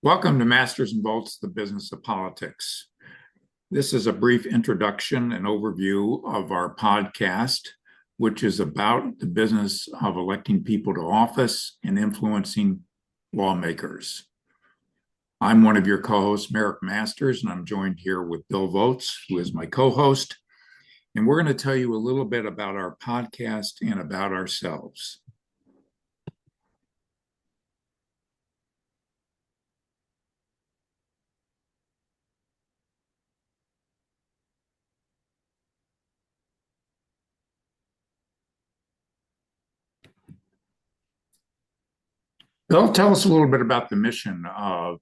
Welcome to Masters and Volz, the Business of Politics. This is a brief introduction and overview of our podcast, which is about the business of electing people to office and influencing lawmakers. I'm one of your co-hosts, Merrick Masters, and I'm joined here with Bill Volz, who is my co-host. And we're going to tell you a little bit about our podcast and about ourselves. Bill, tell us a little bit about the mission of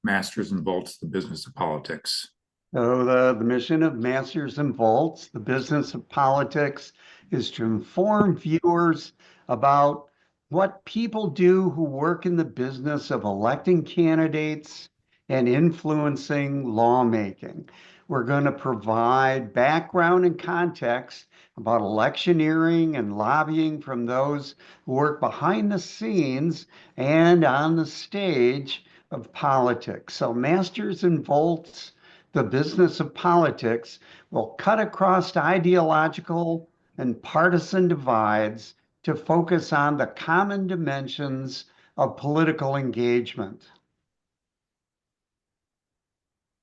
Masters and Volz, the Business of Politics. So the mission of Masters and Volz, the Business of Politics, is to inform viewers about what people do who work in the business of electing candidates and influencing lawmaking. We're going to provide background and context about electioneering and lobbying from those who work behind the scenes and on the stage of politics. So Masters and Volz, the Business of Politics, will cut across ideological and partisan divides to focus on the common dimensions of political engagement.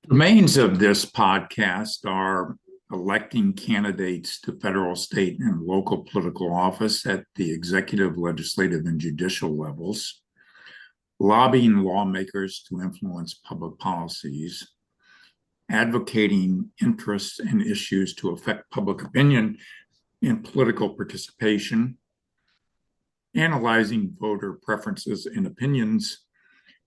The mains of this podcast are electing candidates to federal, state, and local political office at the executive, legislative, and judicial levels, lobbying lawmakers to influence public policies, advocating interests and issues to affect public opinion in political participation, analyzing voter preferences and opinions,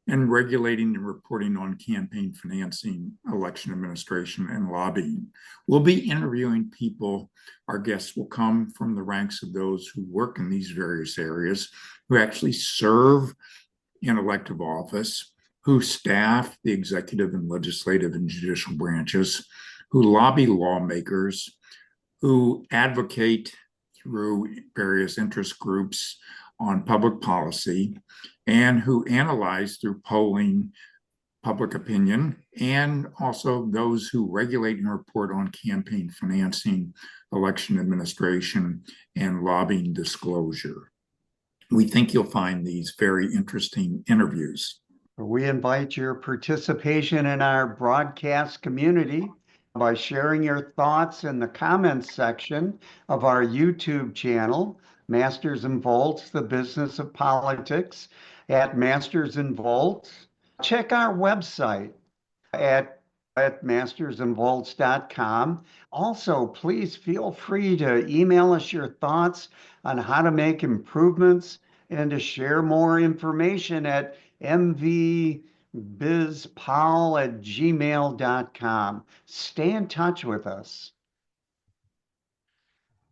and regulating and reporting on campaign financing, election administration, and lobbying. We'll be interviewing people. Our guests will come from the ranks of those who work in these various areas, who actually serve in elective office, who staff the executive and legislative and judicial branches, who lobby lawmakers, who advocate through various interest groups on public policy, and who analyze through polling public opinion, and also those who regulate and report on campaign financing, election administration, and lobbying disclosure. We think you'll find these very interesting interviews. We invite your participation in our broadcast community by sharing your thoughts in the comments section of our YouTube channel, Masters and Volz, the Business of Politics, at Masters and Volz. Check our website at mastersandvolz.com. Also, please feel free to email us your thoughts on how to make improvements and to share more information at mvbizpol@gmail.com. Stay in touch with us.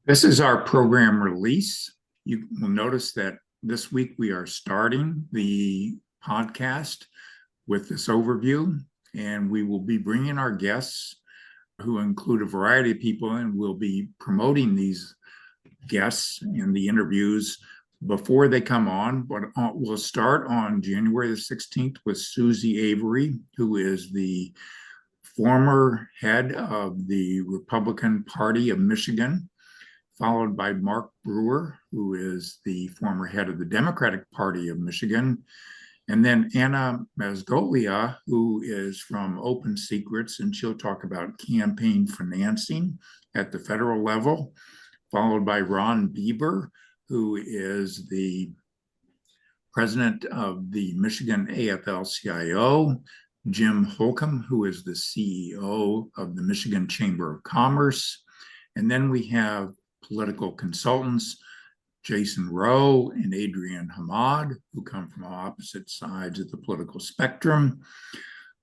This is our program release. You will notice that this week we are starting the podcast with this overview, and we will be bringing our guests, who include a variety of people, and we'll be promoting these guests in the interviews before they come on. But we'll start on January the 16th with Susie Avery, who is the former head of the Republican Party of Michigan, followed by Mark Brewer, who is the former head of the Democratic Party of Michigan, and then Anna Mazgoglia, who is from Open Secrets, and she'll talk about campaign financing at the federal level, followed by Ron Bieber, who is the president of the Michigan AFL-CIO, Jim Holcomb, who is the CEO of the Michigan Chamber of Commerce, and then we have political consultants, Jason Rowe and Adrian Hamad, who come from opposite sides of the political spectrum,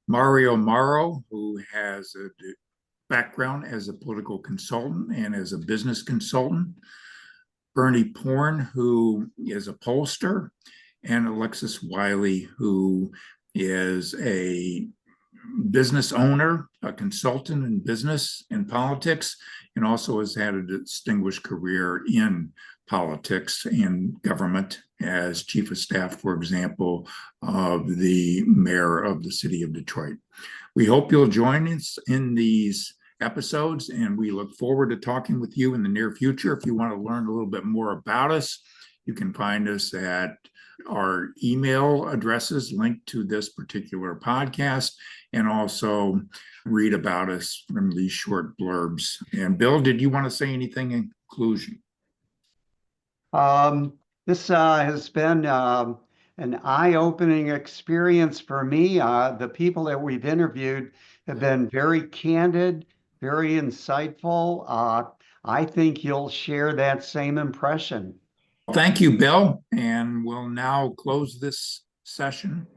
Mario Mauro, who has a background as a political consultant and as a business consultant, Bernie Porn, who is a pollster, and Alexis Wiley, who is a business owner, a consultant in business and politics, and also has had a distinguished career in politics and government as chief of staff, for example, of the mayor of the city of Detroit. We hope you'll join us in these episodes, and we look forward to talking with you in the near future. If you want to learn a little bit more about us, you can find us at our email addresses linked to this particular podcast, and also read about us from these short blurbs. And Bill, did you want to say anything in conclusion? This has been an eye-opening experience for me. The people that we've interviewed have been very candid, very insightful. I think you'll share that same impression. Thank you, Bill. And we'll now close this session.